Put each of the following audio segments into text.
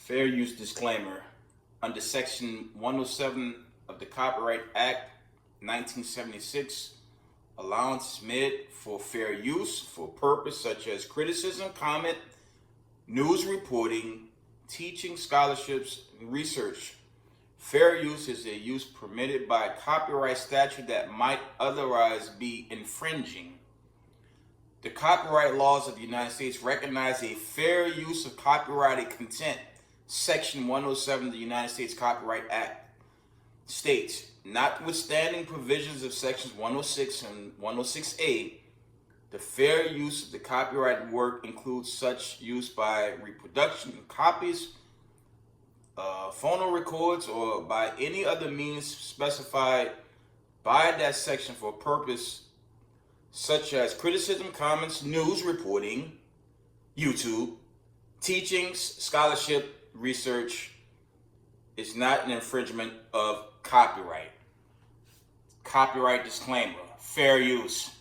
Fair use disclaimer. Under Section 107 of the Copyright Act 1976, allowance is made for fair use for purpose such as criticism, comment, news reporting, teaching, scholarships, and research. Fair use is a use permitted by a copyright statute that might otherwise be infringing. The copyright laws of the United States recognize a fair use of copyrighted content. Section 107 of the United States Copyright Act states, notwithstanding provisions of sections 106 and 106A, the fair use of the copyrighted work includes such use by reproduction, copies, phono records, or by any other means specified by that section for a purpose such as criticism, comments, news reporting, YouTube, teachings, scholarship, research, is not an infringement of copyright. Copyright disclaimer, fair use.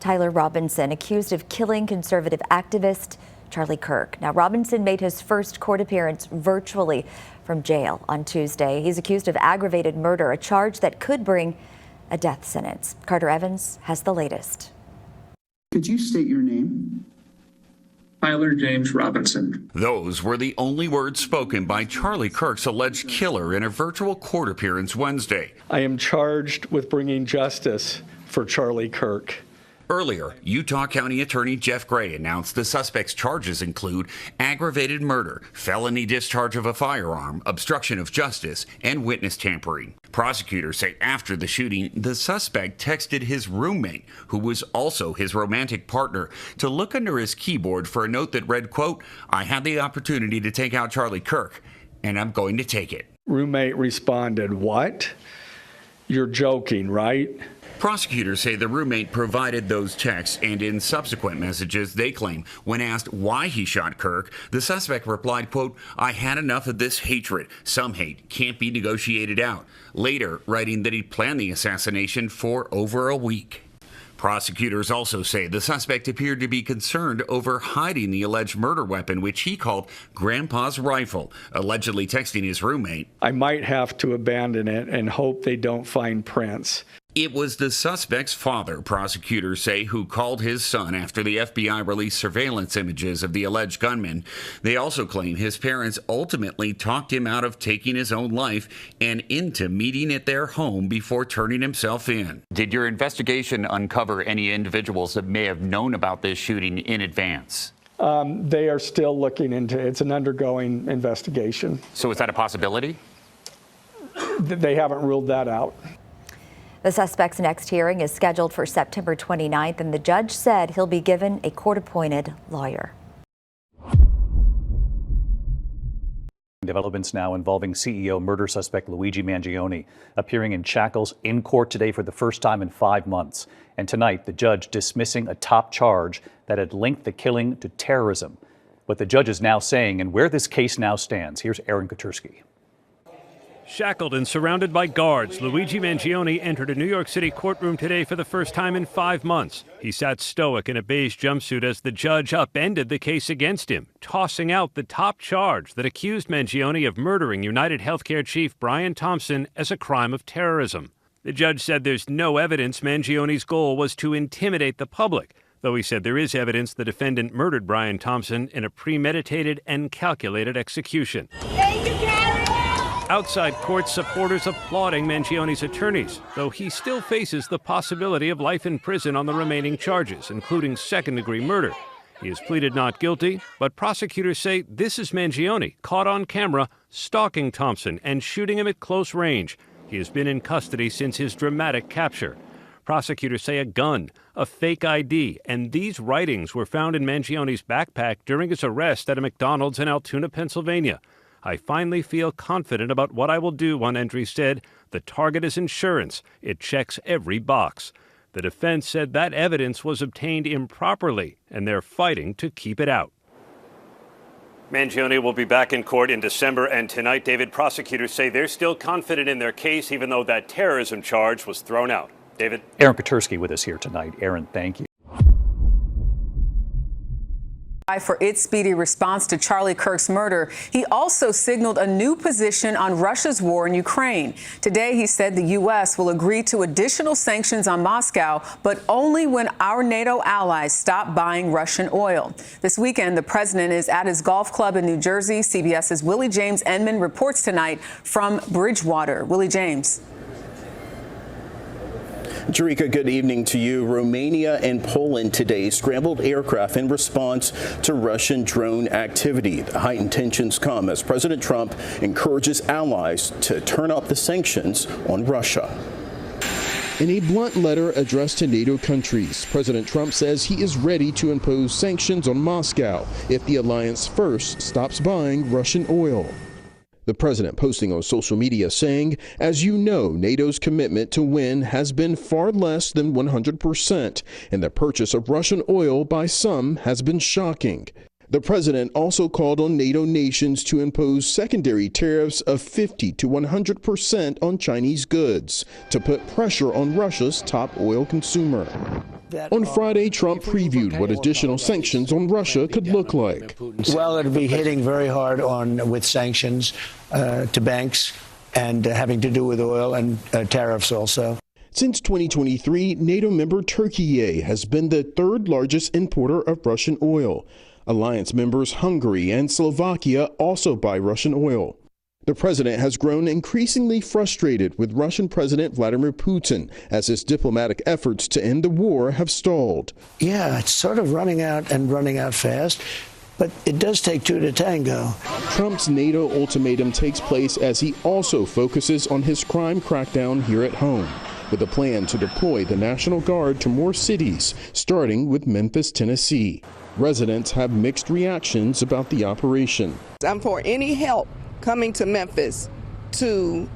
Tyler Robinson, accused of killing conservative activist Charlie Kirk. Now, Robinson made his first court appearance virtually from jail on Tuesday. He's accused of aggravated murder, a charge that could bring a death sentence. Carter Evans has the latest. Could you state your name? Tyler James Robinson. Those were the only words spoken by Charlie Kirk's alleged killer in a virtual court appearance Wednesday. I am charged with bringing justice for Charlie Kirk. Earlier, Utah County Attorney Jeff Gray announced the suspect's charges include aggravated murder, felony discharge of a firearm, obstruction of justice, and witness tampering. Prosecutors say after the shooting, the suspect texted his roommate, who was also his romantic partner, to look under his keyboard for a note that read, quote, "I had the opportunity to take out Charlie Kirk, and I'm going to take it." Roommate responded, "What? You're joking, right?" Prosecutors say the roommate provided those texts, and in subsequent messages, they claim, when asked why he shot Kirk, the suspect replied, quote, "I had enough of this hatred. Some hate can't be negotiated out." Later, writing that he planned the assassination for over a week. Prosecutors also say the suspect appeared to be concerned over hiding the alleged murder weapon, which he called Grandpa's rifle, allegedly texting his roommate, "I might have to abandon it and hope they don't find prints." It was the suspect's father, prosecutors say, who called his son after the FBI released surveillance images of the alleged gunman. They also claim his parents ultimately talked him out of taking his own life and into meeting at their home before turning himself in. Did your investigation uncover any individuals that may have known about this shooting in advance? They are still looking into it. It's an undergoing investigation. So is that a possibility? They haven't ruled that out. The suspect's next hearing is scheduled for September 29th, and the judge said he'll be given a court-appointed lawyer. Developments now involving CEO murder suspect Luigi Mangione appearing in shackles in court today for the first time in 5 months. And tonight, the judge dismissing a top charge that had linked the killing to terrorism. What the judge is now saying and where this case now stands. Here's Aaron Katersky. Shackled and surrounded by guards, Luigi Mangione entered a New York City courtroom today for the first time in 5 months. He sat stoic in a beige jumpsuit as the judge upended the case against him, tossing out the top charge that accused Mangione of murdering United Healthcare chief Brian Thompson as a crime of terrorism. The judge said there's no evidence Mangione's goal was to intimidate the public, though he said there is evidence the defendant murdered Brian Thompson in a premeditated and calculated execution. Outside court, supporters applauding Mangione's attorneys, though he still faces the possibility of life in prison on the remaining charges, including second-degree murder. He has pleaded not guilty, but prosecutors say this is Mangione, caught on camera, stalking Thompson and shooting him at close range. He has been in custody since his dramatic capture. Prosecutors say a gun, a fake ID, and these writings were found in Mangione's backpack during his arrest at a McDonald's in Altoona, Pennsylvania. "I finally feel confident about what I will do," one entry said. "The target is insurance. It checks every box." The defense said that evidence was obtained improperly, and they're fighting to keep it out. Mangione will be back in court in December, and tonight, David, prosecutors say they're still confident in their case, even though that terrorism charge was thrown out. David? Aaron Katersky with us here tonight. Aaron, thank you. For its speedy response to Charlie Kirk's murder. He also signaled a new position on Russia's war in Ukraine. Today, he said the U.S. will agree to additional sanctions on Moscow, but only when our NATO allies stop buying Russian oil. This weekend, the president is at his golf club in New Jersey. CBS's Willie James Enman reports tonight from Bridgewater. Willie James. Jerika, good evening to you. Romania and Poland today scrambled aircraft in response to Russian drone activity. The heightened tensions come as President Trump encourages allies to turn up the sanctions on Russia. In a blunt letter addressed to NATO countries, President Trump says he is ready to impose sanctions on Moscow if the alliance first stops buying Russian oil. The president posting on social media saying, as you know, NATO's commitment to win has been far less than 100%, and the purchase of Russian oil by some has been shocking. The president also called on NATO nations to impose secondary tariffs of 50 to 100% on Chinese goods to put pressure on Russia's top oil consumer. On Friday, Trump previewed what additional sanctions on Russia could look like. Well, it'll be hitting very hard with sanctions to banks and having to do with oil and tariffs also. Since 2023, NATO member Turkey has been the third largest importer of Russian oil. Alliance members Hungary and Slovakia also buy Russian oil. The president has grown increasingly frustrated with Russian President Vladimir Putin as his diplomatic efforts to end the war have stalled. Yeah, it's sort of running out fast, but it does take two to tango. Trump's NATO ultimatum takes place as he also focuses on his crime crackdown here at home, with a plan to deploy the National Guard to more cities, starting with Memphis, Tennessee. Residents have mixed reactions about the operation. I'm for any help coming to Memphis to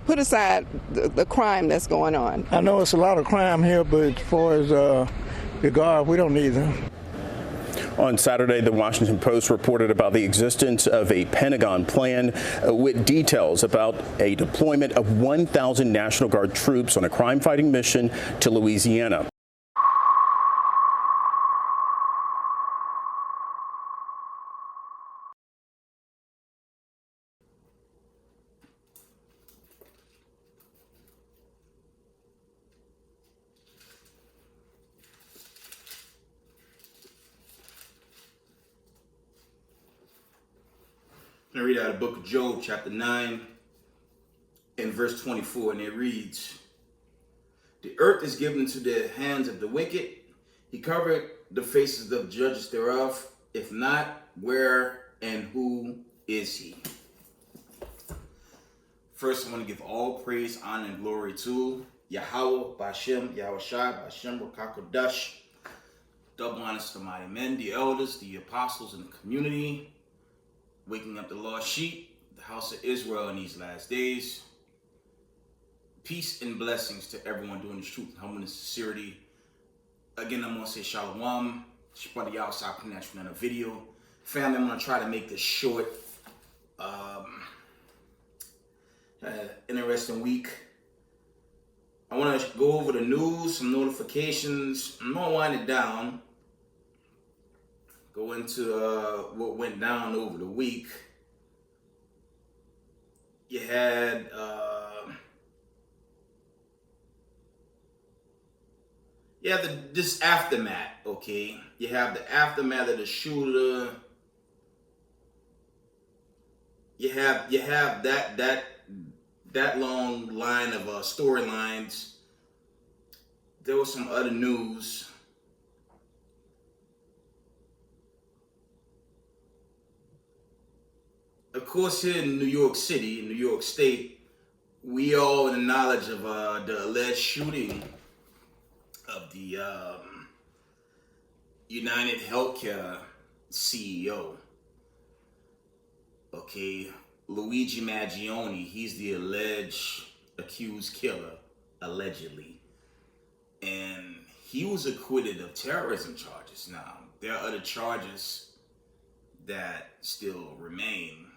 put aside the crime that's going on. I know it's a lot of crime here, but as far as the Guard, we don't need them. On Saturday, the Washington Post reported about the existence of a Pentagon plan with details about a deployment of 1,000 National Guard troops on a crime-fighting mission to Louisiana. I read out of the book of Job, chapter 9, and verse 24, and it reads, the earth is given into the hands of the wicked. He covered the faces of the judges thereof. If not, where and who is he? First, I want to give all praise, honor, and glory to Yahweh, Bashem, Yahweh Shai, Bashem, Rakakodash. Double honors to mighty men, the elders, the apostles, and the community. Waking up the lost sheep, the house of Israel in these last days. Peace and blessings to everyone doing this truth, humbleness, and sincerity. Again, I'm going to say shalom. Shpadi outside connection in a video. Family, I'm going to try to make this short. Interesting week. I want to go over the news, some notifications. I'm going to wind it down. Go into what went down over the week. You had this aftermath, okay? You have the aftermath of the shooter. You have that long line of storylines. There was some other news. Of course, here in New York City, in New York State, we all in the knowledge of the alleged shooting of the United Healthcare CEO. Okay, Luigi Mangione, he's the alleged accused killer, allegedly. And he was acquitted of terrorism charges. Now, there are other charges that still remain.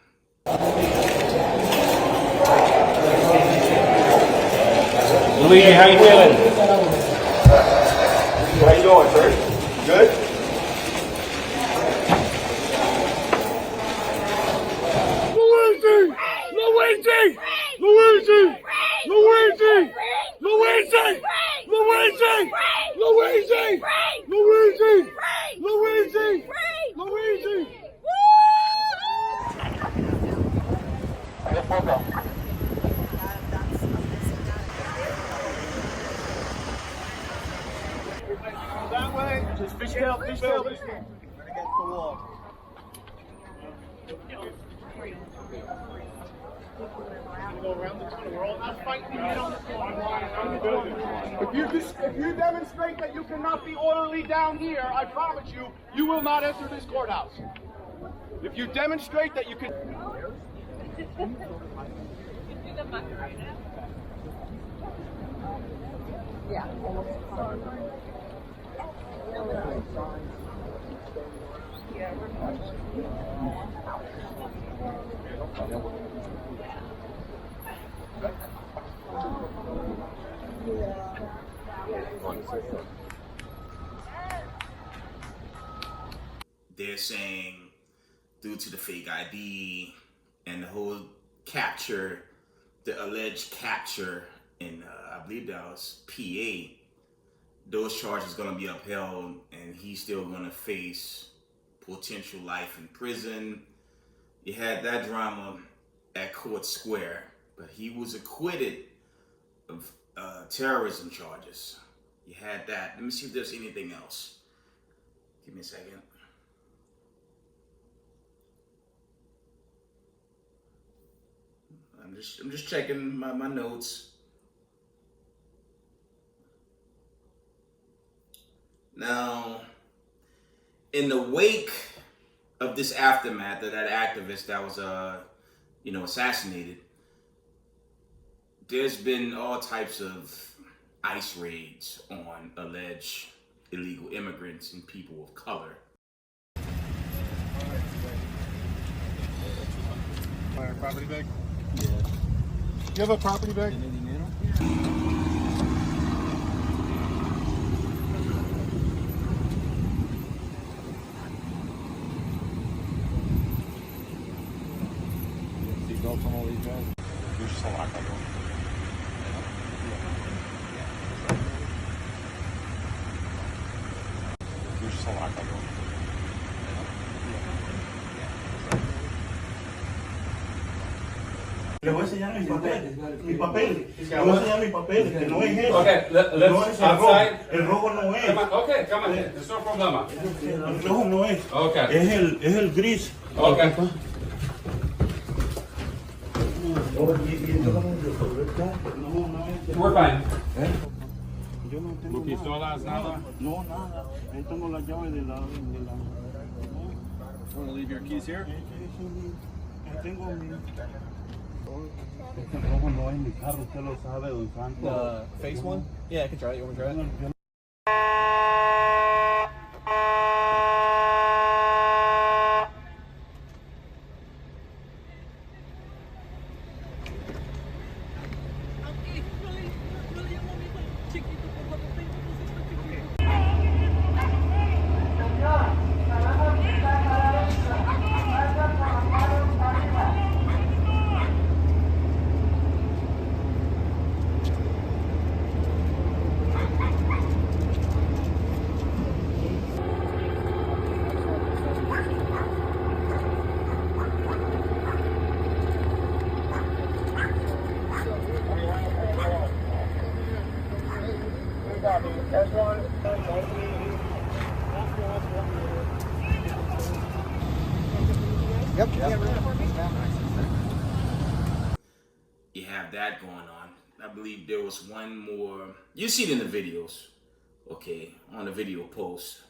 Luigi, how you feeling? How you doing, sir? Good? Free! Luigi! Luigi! Luigi! That way. Just fishtail, fishtail, fishtail. Right against the wall. Go around the tunnel. We're all not fighting to get on the corner. If you demonstrate that you cannot be orderly down here, I promise you, you will not enter this courthouse. If you demonstrate that you can. Yeah. They're saying due to the fake ID and the whole capture, the alleged capture in, I believe that was PA, those charges going to be upheld and he's still going to face potential life in prison. You had that drama at Court Square, but he was acquitted of terrorism charges. You had that. Let me see if there's anything else. Give me a second. I'm just checking my notes. Now, in the wake of this aftermath of that activist that was assassinated, there's been all types of ICE raids on alleged illegal immigrants and people of color. Property bag? Yeah. You have a property bag? Seatbelts on all these guys? You're just a lock on them. You're just a lock on them. Le voy a enseñar mis papeles. Mis papeles. Le voy a enseñar mis papeles. Que no es eso. Okay, let's no es outside. El rojo no es. Okay, come on. There's no problema. El rojo no es. Okay. Es el gris. Okay. We're fine. Yo no tengo pistolas, nada? No, nada. Ahí tengo la llave de la... Want to leave your keys here? Tengo mi... Este rojo no es mi carro, usted lo sabe, don Franco. The face one? Yeah, I can try it. You want me to try it? Yep. You have that going on. I believe there was one more. You see it in the videos, okay, on the video post.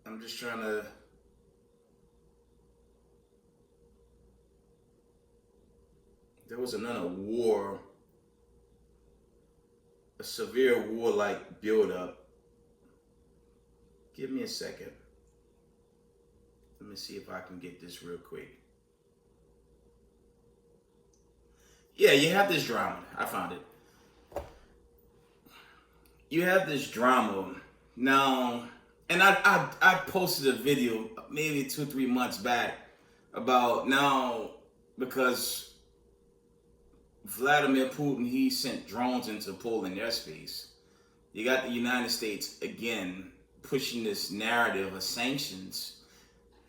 I'm just trying to. There was another war, a severe war-like buildup. Give me a second. Let me see if I can get this real quick. Yeah, you have this drama. I found it. You have this drama now, and I posted a video maybe 2-3 months back about now, because Vladimir Putin, he sent drones into Poland airspace. You got the United States, again, pushing this narrative of sanctions.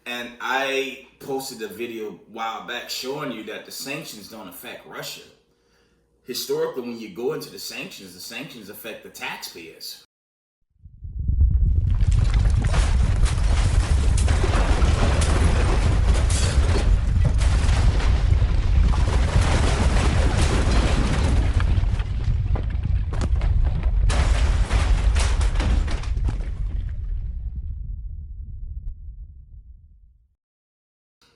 And I posted a video a while back showing you that the sanctions don't affect Russia. Historically, when you go into the sanctions affect the taxpayers.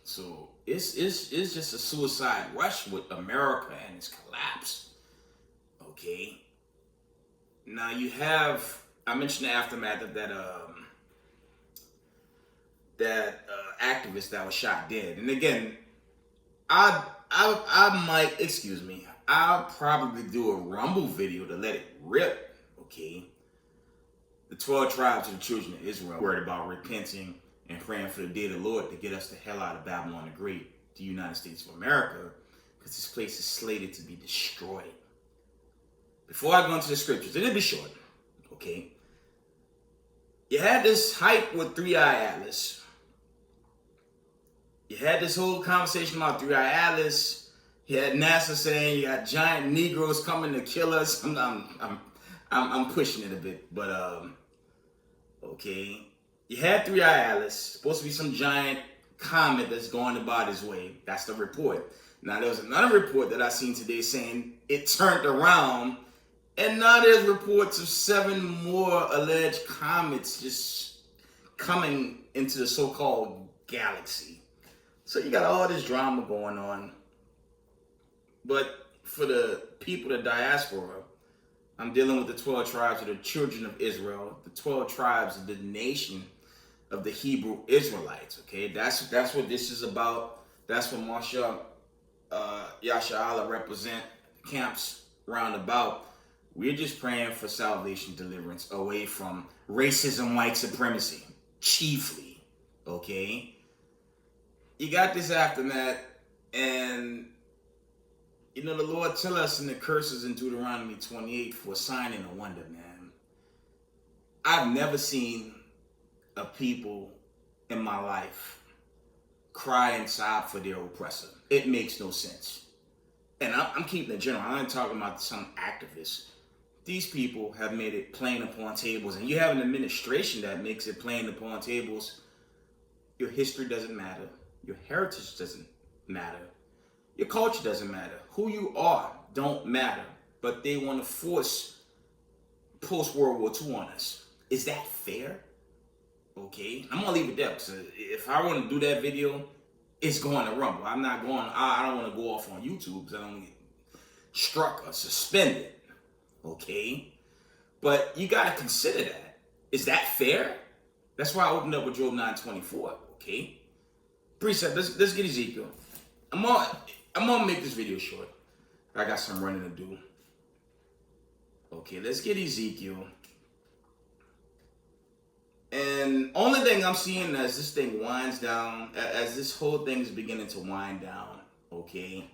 So it's just a suicide rush with America and its collapse. Okay. Now you have, I mentioned the aftermath of that activist that was shot dead. And again, I might, excuse me, I'll probably do a Rumble video to let it rip. Okay. The 12 tribes of the children of Israel worried about repenting and praying for the day of the Lord to get us the hell out of Babylon the Great, the United States of America, because this place is slated to be destroyed. Before I go into the scriptures, it'll be short, okay? You had this hype with 3-Eye Atlas. You had this whole conversation about 3-Eye Atlas. You had NASA saying you got giant Negroes coming to kill us. I'm pushing it a bit, but okay. You had 3-Eye Atlas, supposed to be some giant comet that's going about his way. That's the report. Now, there was another report that I seen today saying it turned around, and now there's reports of 7 more alleged comets just coming into the so-called galaxy. So you got all this drama going on. But for the people, the diaspora, I'm dealing with the 12 tribes of the children of Israel, the 12 tribes of the nation of the Hebrew Israelites, okay? That's what this is about. That's what Marsha Yasha'Allah represent, camps roundabout. We're just praying for salvation, deliverance, away from racism, white supremacy, chiefly, okay? You got this aftermath, and you know, the Lord tell us in the curses in Deuteronomy 28 for a sign and a wonder, man. I've never seen a people in my life cry and sob for their oppressor. It makes no sense. And I'm keeping it general. I'm not talking about some activists. These people have made it plain upon tables, and you have an administration that makes it plain upon tables. Your history doesn't matter. Your heritage doesn't matter. Your culture doesn't matter. Who you are don't matter. But they want to force post-World War II on us. Is that fair? Okay, I'm gonna leave it there. So if I want to do that video, it's going to Rumble. I'm not going. I don't want to go off on YouTube because I don't get struck or suspended. Okay, but you gotta consider that. Is that fair? That's why I opened up with Job 9:24. Okay, precept. Let's get Ezekiel. I'm gonna make this video short. I got some running to do. Okay, let's get Ezekiel. And only thing I'm seeing as this thing winds down, as this whole thing is beginning to wind down, okay,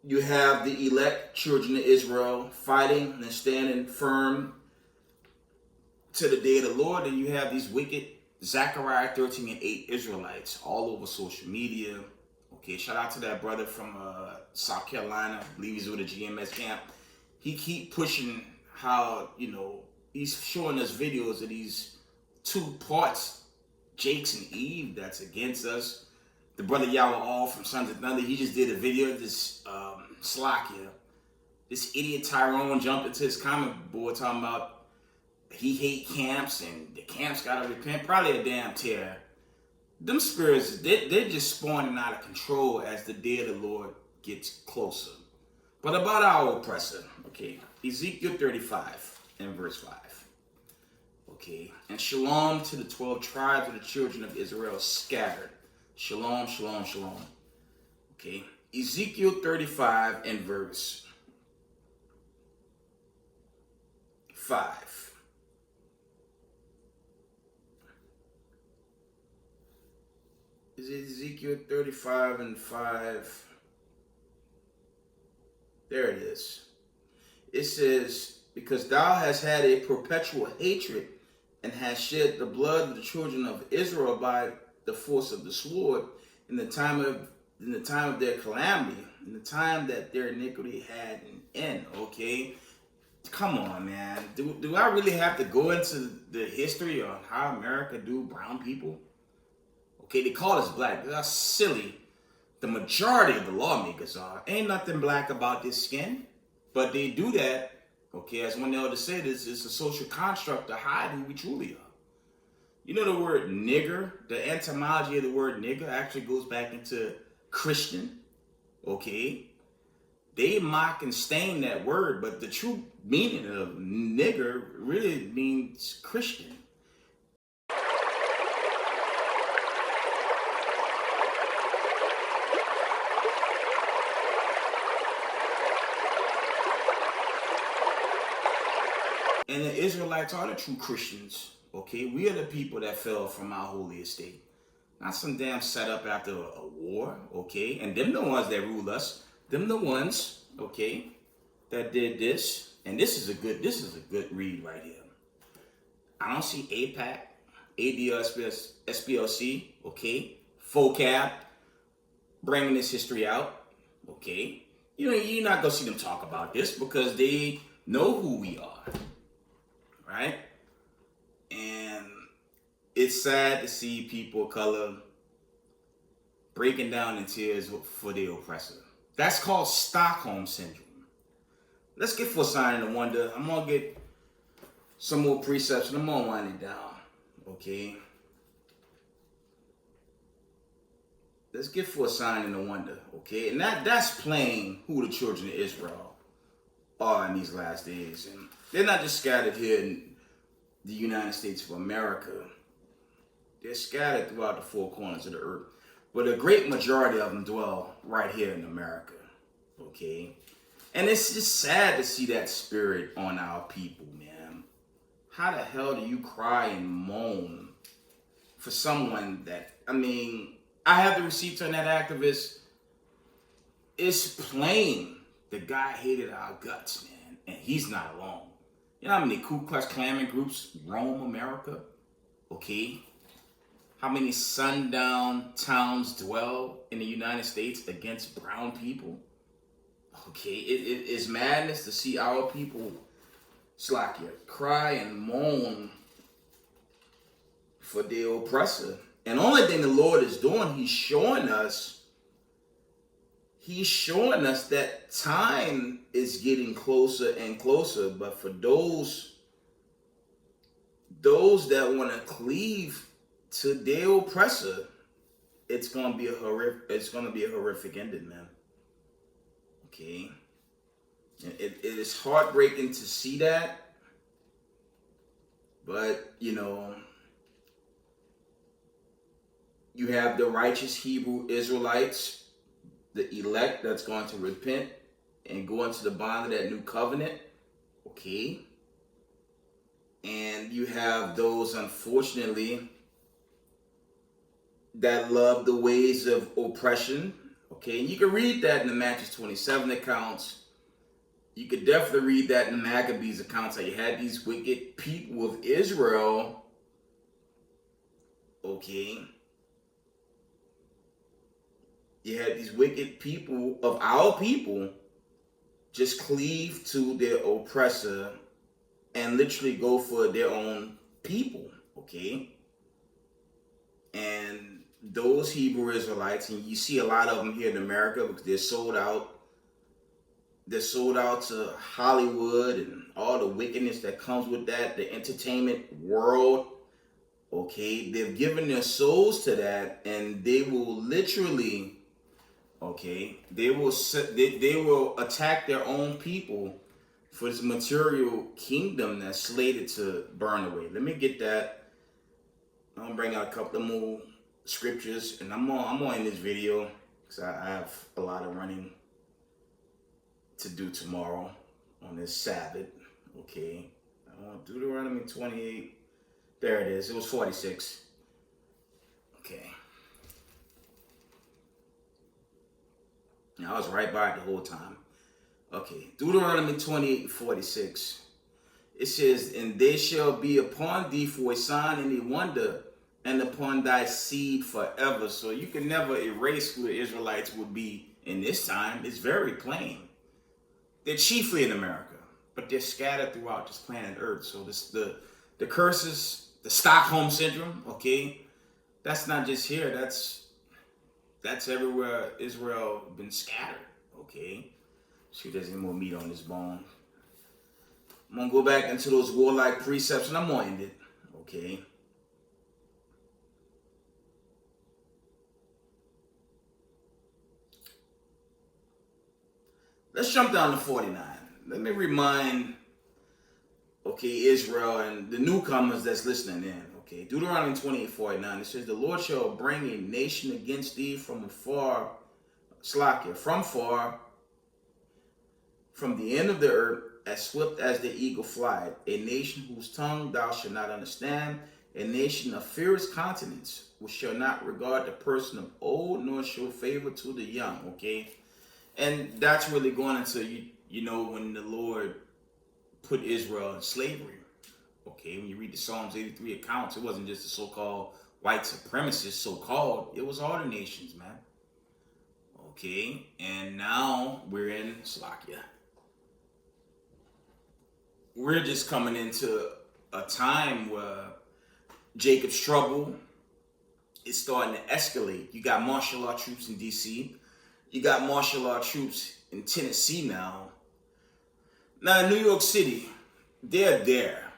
you have the elect children of Israel fighting and standing firm to the day of the Lord, and you have these wicked Zechariah 13:8 Israelites all over social media. Okay, shout out to that brother from South Carolina, I believe he's with a GMS camp. He keep pushing how, you know, he's showing us videos of these 2 parts, Jakes and Eve, that's against us. The brother Yahweh All from Sons of Thunder, he just did a video of this Slakia. This idiot Tyrone jumped into his comment board talking about he hate camps and the camps gotta repent. Probably a damn tear. Them spirits, they're just spawning out of control as the day of the Lord gets closer. But about our oppressor, okay, Ezekiel 35 and verse 5. Okay, and shalom to the 12 tribes of the children of Israel scattered. Shalom, shalom, shalom. Okay, Ezekiel 35 and verse 5. Is it Ezekiel 35 and 5? There it is. It says, because thou hast had a perpetual hatred and hast shed the blood of the children of Israel by the force of the sword in the time of their calamity, in the time that their iniquity had an end. Okay, come on, man. Do I really have to go into the history on how America do brown people? Okay, they call us black. That's silly. The majority of the lawmakers are. Ain't nothing black about this skin, but they do that. Okay, as one elder said, it's a social construct to hide who we truly are. You know the word nigger, the etymology of the word nigger actually goes back into Christian. Okay, they mock and stain that word, but the true meaning of nigger really means Christian. And the Israelites are the true Christians. Okay, we are the people that fell from our holy estate. Not some damn setup after a war, okay? And them the ones that rule us. Them the ones, okay, that did this. And this is a good read right here. I don't see APAC, ADL, SPLC, okay? FOCAP, bringing this history out, okay? You know, you're not gonna see them talk about this because they know who we are, right? And it's sad to see people of color breaking down in tears for their oppressor. That's called Stockholm Syndrome. Let's get for a sign and a wonder. I'm going to get some more precepts and I'm going to wind it down. Okay? Let's get for a sign and a wonder. Okay? And that's plain who the children of Israel are in these last days. And they're not just scattered here in the United States of America. They're scattered throughout the four corners of the earth. But a great majority of them dwell right here in America. Okay? And it's just sad to see that spirit on our people, man. How the hell do you cry and moan for someone that, I have the receipts on that activist. It's plain the guy hated our guts, man. And he's not alone. You know how many Ku Klux Klan groups roam America? Okay? How many sundown towns dwell in the United States against brown people? Okay, it is madness to see our people cry and moan for their oppressor. And the only thing the Lord is doing, He's showing us that time is getting closer and closer. But for those that want to cleave to their oppressor, it's gonna be a horrific ending, man. Okay, it is heartbreaking to see that, but you have the righteous Hebrew Israelites, the elect that's going to repent and go into the bond of that new covenant. Okay, and you have those, unfortunately, that love the ways of oppression. Okay, and you can read that in the Matthew 27 accounts. You could definitely read that in the Maccabees accounts, how you had these wicked people of Israel. Okay. You had these wicked people of our people just cleave to their oppressor and literally go for their own people. Okay. And those Hebrew Israelites, and you see a lot of them here in America because they're sold out. They're sold out to Hollywood and all the wickedness that comes with that, the entertainment world. Okay, they've given their souls to that, and they will literally, they will attack their own people for this material kingdom that's slated to burn away. Let me get that. I'm gonna bring out a couple of more scriptures, and I'm on in this video because I have a lot of running to do tomorrow on this Sabbath. Okay, I want Deuteronomy 28. There it is. It was 46. Okay. Now I was right by it the whole time. Okay, Deuteronomy 28:46. It says, and they shall be upon thee for a sign and a wonder, and upon thy seed forever. So you can never erase who the Israelites would be in this time. It's very plain. They're chiefly in America, but they're scattered throughout this planet Earth. So this the curses, the Stockholm syndrome, okay, that's not just here. That's everywhere Israel been scattered, okay. See if there's any more meat on this bone. I'm gonna go back into those warlike precepts, and I'm gonna end it, okay. Let's jump down to 49. Let me remind, okay, Israel and the newcomers that's listening in, okay. Deuteronomy 28:49, it says, the Lord shall bring a nation against thee from afar, from the end of the earth, as swift as the eagle flieth, a nation whose tongue thou shalt not understand, a nation of fierce countenance, which shall not regard the person of old, nor show favor to the young, okay? And that's really going into, you know, when the Lord put Israel in slavery, okay? When you read the Psalms 83 accounts, it wasn't just the so-called white supremacists, so-called, it was all the nations, man. Okay, and now we're in Slovakia. We're just coming into a time where Jacob's trouble is starting to escalate. You got martial law troops in DC. You got martial law troops in Tennessee now. Now in New York City, they're there.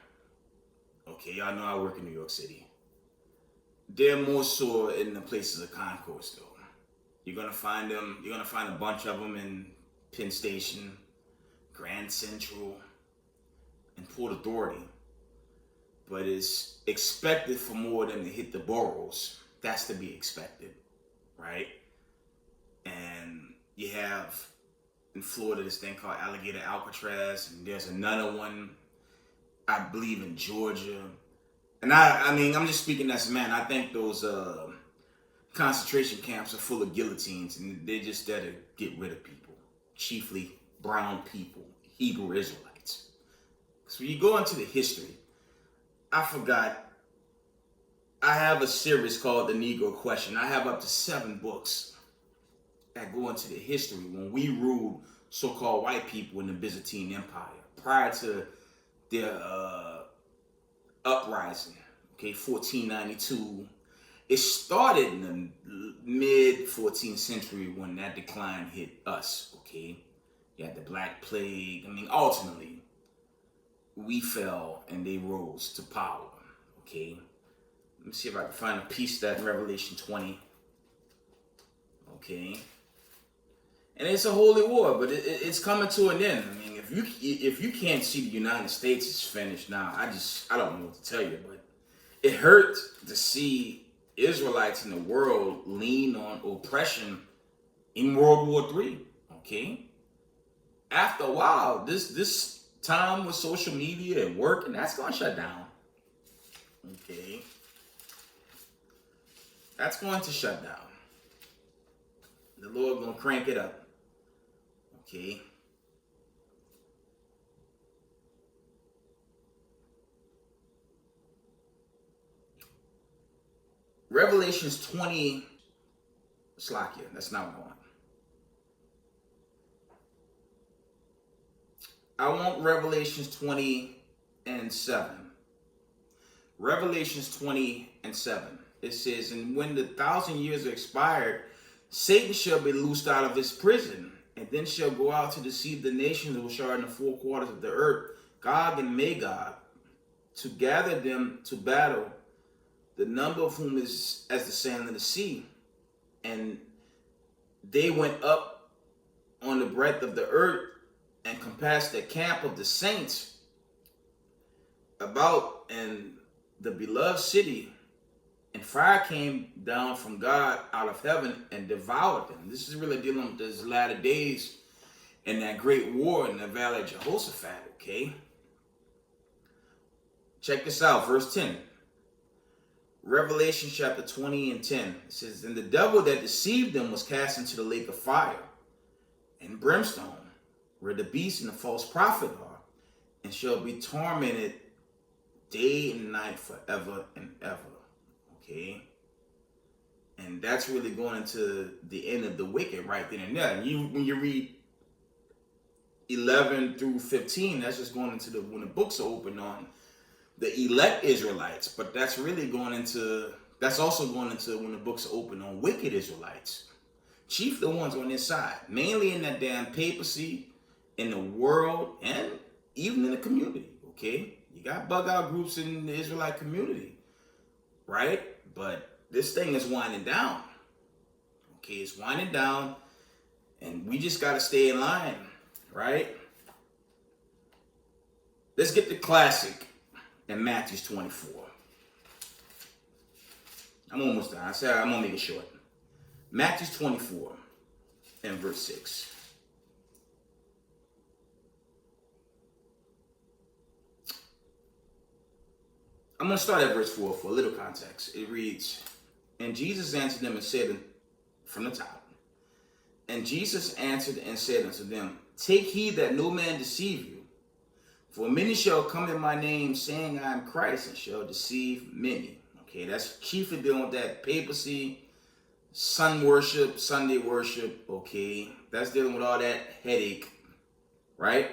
Okay, y'all know I work in New York City. They're more so in the places of concourse though. You're gonna find them, you're gonna find a bunch of them in Penn Station, Grand Central, and Port Authority. But it's expected for more of them to hit the boroughs. That's to be expected, right? And you have in Florida this thing called Alligator Alcatraz, and there's another one, I believe, in Georgia. And I mean, I'm just speaking as a man. I think those concentration camps are full of guillotines, and they're just there to get rid of people, chiefly brown people, Hebrew Israelites. So when you go into the history, I forgot, I have a series called The Negro Question. I have up to 7 books that go into the history when we ruled so-called white people in the Byzantine Empire prior to their uprising, okay, 1492. It started in the mid-14th century when that decline hit us, okay? You had the Black Plague. I mean, ultimately, we fell and they rose to power, okay? Let me see if I can find a piece that in Revelation 20, okay? And it's a holy war, but it's coming to an end. I mean, if you can't see the United States is finished now, I don't know what to tell you, but it hurt to see Israelites in the world lean on oppression in World War III, okay? After a while, this time with social media and work, and that's going to shut down, okay? That's going to shut down. The Lord going to crank it up, okay? Revelations 20, Slovakia, that's not one. I want Revelations 20 and 7. Revelations 20 and 7. It says, and when the 1,000 years are expired, Satan shall be loosed out of his prison, and then shall go out to deceive the nations which are in the 4 quarters of the earth, Gog and Magog, to gather them to battle, the number of whom is as the sand of the sea. And they went up on the breadth of the earth and compassed the camp of the saints about and the beloved city. And fire came down from God out of heaven and devoured them. This is really dealing with these latter days and that great war in the valley of Jehoshaphat, okay? Check this out, verse 10. Revelation chapter 20 and 10. It says, and the devil that deceived them was cast into the lake of fire and brimstone, where the beast and the false prophet are, and shall be tormented day and night forever and ever. Okay? And that's really going into the end of the wicked right then and there. And when you read 11 through 15, that's just going into when the books are open on the elect Israelites. But that's really that's also going into when the books are open on wicked Israelites. Chief the ones on this side, mainly in that damn papacy, in the world, and even in the community. Okay? You got bug out groups in the Israelite community, right? But this thing is winding down. Okay, it's winding down, and we just got to stay in line, right? Let's get the classic in Matthew 24. I'm almost done. I said I'm going to make it short. Matthew 24 and verse 6. I'm going to start at verse 4 for a little context. It reads, and Jesus answered them and said, from the top, and Jesus answered and said unto them, take heed that no man deceive you. For many shall come in my name, saying I am Christ, and shall deceive many. Okay, that's chiefly dealing with that papacy, sun worship, Sunday worship. Okay, that's dealing with all that headache, right?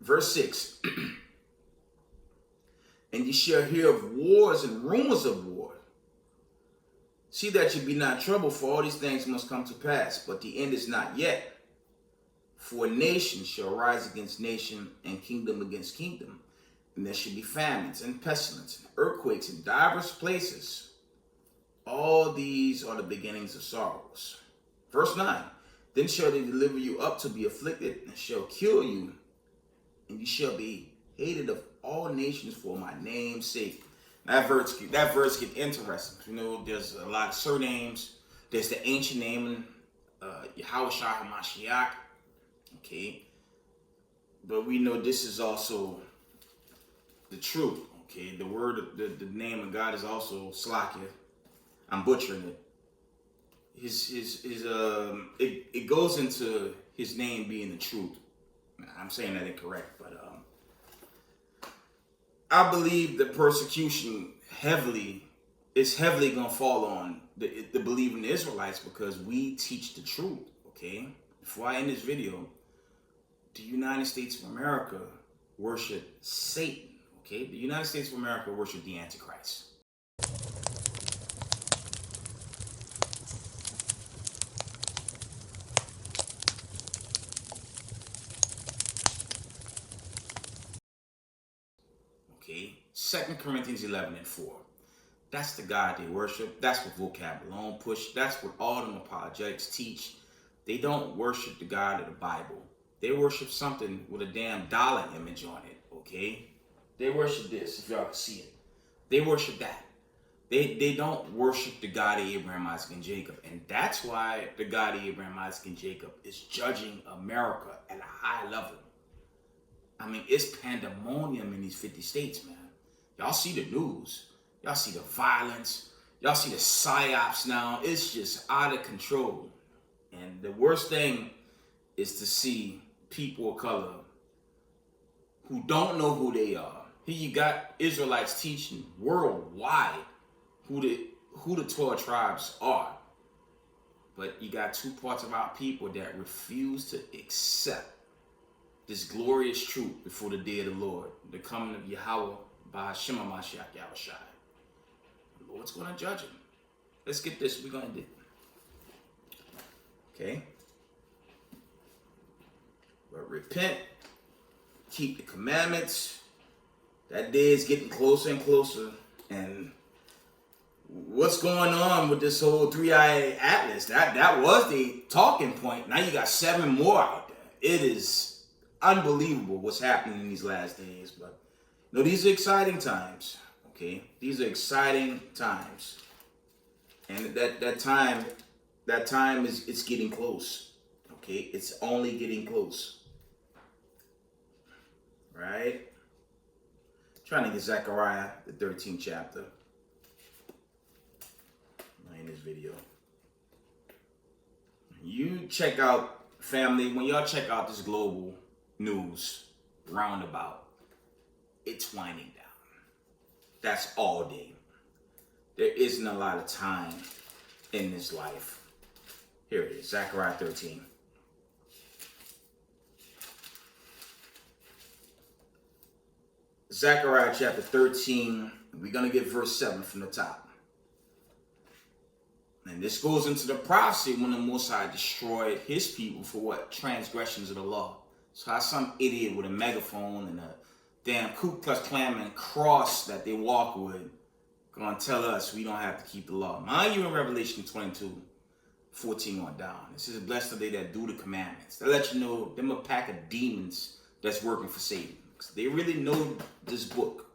Verse 6. And ye shall hear of wars and rumors of war. See that ye be not troubled, for all these things must come to pass, but the end is not yet. For nation shall rise against nation, and kingdom against kingdom. And there shall be famines and pestilence and earthquakes in divers places. All these are the beginnings of sorrows. Verse 9. Then shall they deliver you up to be afflicted, and shall kill you, and you shall be hated of all nations for my name's sake. That verse get interesting. You know, there's a lot of surnames. There's the ancient name, Yahweh Shah HaMashiach. Okay, but we know this is also the truth. Okay, the word, the name of God is also Slakia. I'm butchering it. It goes into his name being the truth. I'm saying that incorrect, but I believe the persecution is heavily gonna fall on the believing Israelites, because we teach the truth. Okay, before I end this video, the United States of America worship Satan. Okay, the United States of America worship the Antichrist. Okay, 2 Corinthians 11 and 4. That's the God they worship. That's what vocab alone push. That's what all them apologetics teach. They don't worship the God of the Bible. They worship something with a damn dollar image on it, okay? They worship this, if y'all can see it. They worship that. They don't worship the God of Abraham, Isaac, and Jacob. And that's why the God of Abraham, Isaac, and Jacob is judging America at a high level. I mean, it's pandemonium in these 50 states, man. Y'all see the news. Y'all see the violence. Y'all see the psyops now. It's just out of control. And the worst thing is to see people of color who don't know who they are. Here you got Israelites teaching worldwide who the 12 tribes are. But you got two parts of our people that refuse to accept this glorious truth before the day of the Lord, the coming of Yahweh by Hashem HaMashiach Yahushai. The Lord's going to judge him. Let's get this. We're going to do it. Okay? But repent, keep the commandments. That day is getting closer and closer. And what's going on with this whole 3-eye atlas? That was the talking point. Now you got 7 more out there. It is unbelievable what's happening in these last days. But you know, these are exciting times. Okay? These are exciting times. And that time is, it's getting close. Okay? It's only getting close. Right? Trying to get Zechariah, the 13th chapter. In this video. You check out Family, when y'all check out this global news roundabout, it's winding down. That's all day. There isn't a lot of time in this life. Here it is, Zechariah 13. Zechariah chapter 13, we're going to get verse 7 from the top. And this goes into the prophecy when the Most High destroyed his people for what? Transgressions of the law. So how some idiot with a megaphone and a damn Ku Klux Klan cross that they walk with gonna tell us we don't have to keep the law. Mind you, in Revelation 22:14 on down, it says, blessed are they that do the commandments. They let you know them a pack of demons that's working for Satan. Because they really know this book.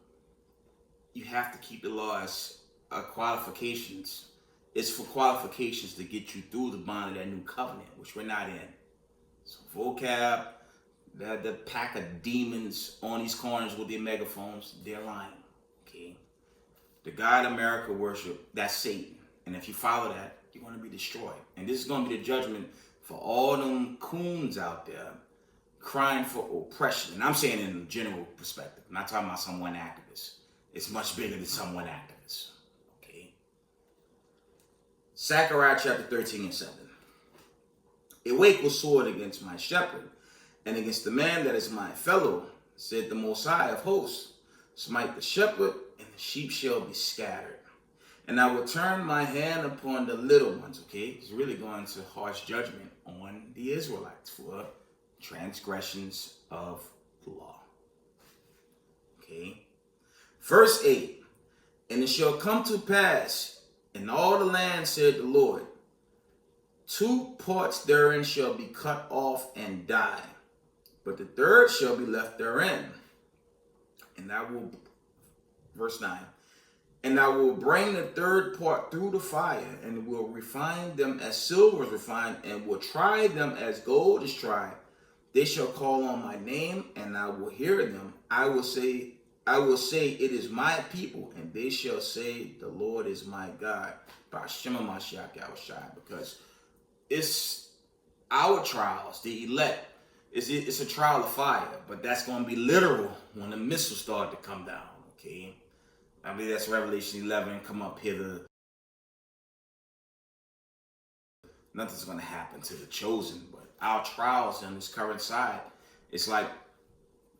You have to keep the law as qualifications. It's for qualifications to get you through the bond of that new covenant, which we're not in. So vocab, the pack of demons on these corners with their megaphones, they're lying. Okay? The God America worship, that's Satan. And if you follow that, you're going to be destroyed. And this is going to be the judgment for all them coons out there crying for oppression. And I'm saying in a general perspective. I'm not talking about some one activist. It's much bigger than some one activist. Zechariah chapter 13 and 7. Awake with sword against my shepherd, and against the man that is my fellow, said the Most High of hosts. Smite the shepherd, and the sheep shall be scattered. And I will turn my hand upon the little ones. Okay, it's really going to harsh judgment on the Israelites for transgressions of the law. Okay. Verse 8. And it shall come to pass in all the land, said the Lord, 2 parts therein shall be cut off and die, but the third shall be left therein. And I will, verse 9, and I will bring the third part through the fire, and will refine them as silver is refined, and will try them as gold is tried. They shall call on my name, and I will hear them. I will say, it is my people, and they shall say, the Lord is my God. Because it's our trials, the elect. It's a trial of fire, but that's going to be literal when the missiles start to come down, okay? I believe that's Revelation 11, come up hither. Nothing's going to happen to the chosen, but our trials on this current side, it's like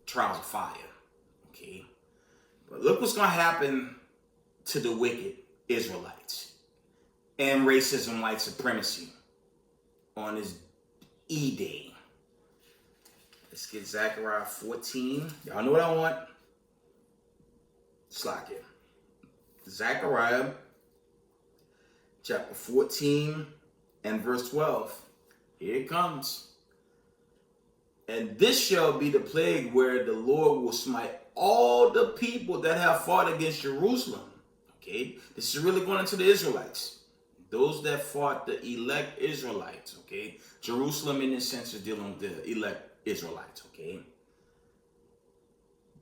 trials of fire, okay? But look what's going to happen to the wicked Israelites and racism, white supremacy on this E-Day. Let's get Zechariah 14. Y'all know what I want? Slack it. Zechariah chapter 14 and verse 12. Here it comes. And this shall be the plague where the Lord will smite all the people that have fought against Jerusalem. Okay, this is really going into the Israelites. Those that fought the elect Israelites. Okay, Jerusalem in this sense is dealing with the elect Israelites. Okay,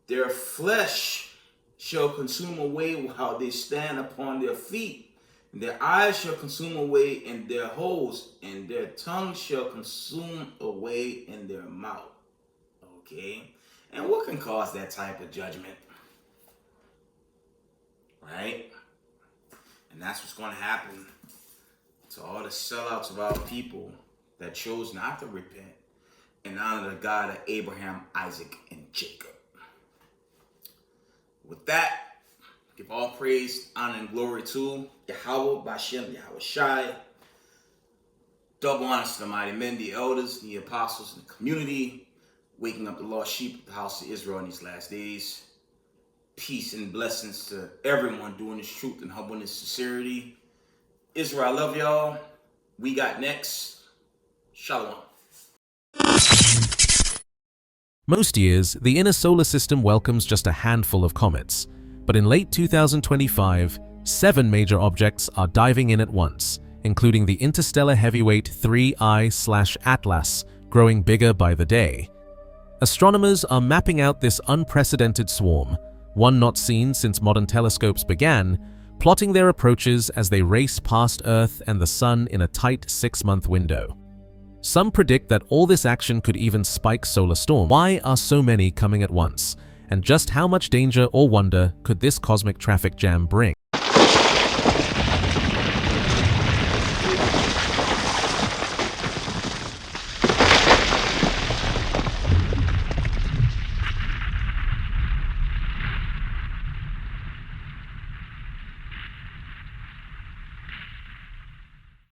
their flesh shall consume away while they stand upon their feet. And their eyes shall consume away in their holes, and their tongue shall consume away in their mouth. Okay? And what can cause that type of judgment? Right? And that's what's going to happen to all the sellouts of our people that chose not to repent and honor the God of Abraham, Isaac, and Jacob. With that, give all praise, honor, and glory to Yahweh, Bashem, Yahweh Shai. Double honors to the mighty men, the elders, the apostles, and the community, waking up the lost sheep of the house of Israel in these last days. Peace and blessings to everyone doing this truth and humbleness, sincerity. Israel, I love y'all. We got next. Shalom. Most years, the inner solar system welcomes just a handful of comets. But in late 2025, 7 major objects are diving in at once, including the interstellar heavyweight 3I/Atlas, growing bigger by the day. Astronomers are mapping out this unprecedented swarm, one not seen since modern telescopes began, plotting their approaches as they race past Earth and the Sun in a tight 6-month window. Some predict that all this action could even spike solar storms. Why are so many coming at once? And just how much danger or wonder could this cosmic traffic jam bring?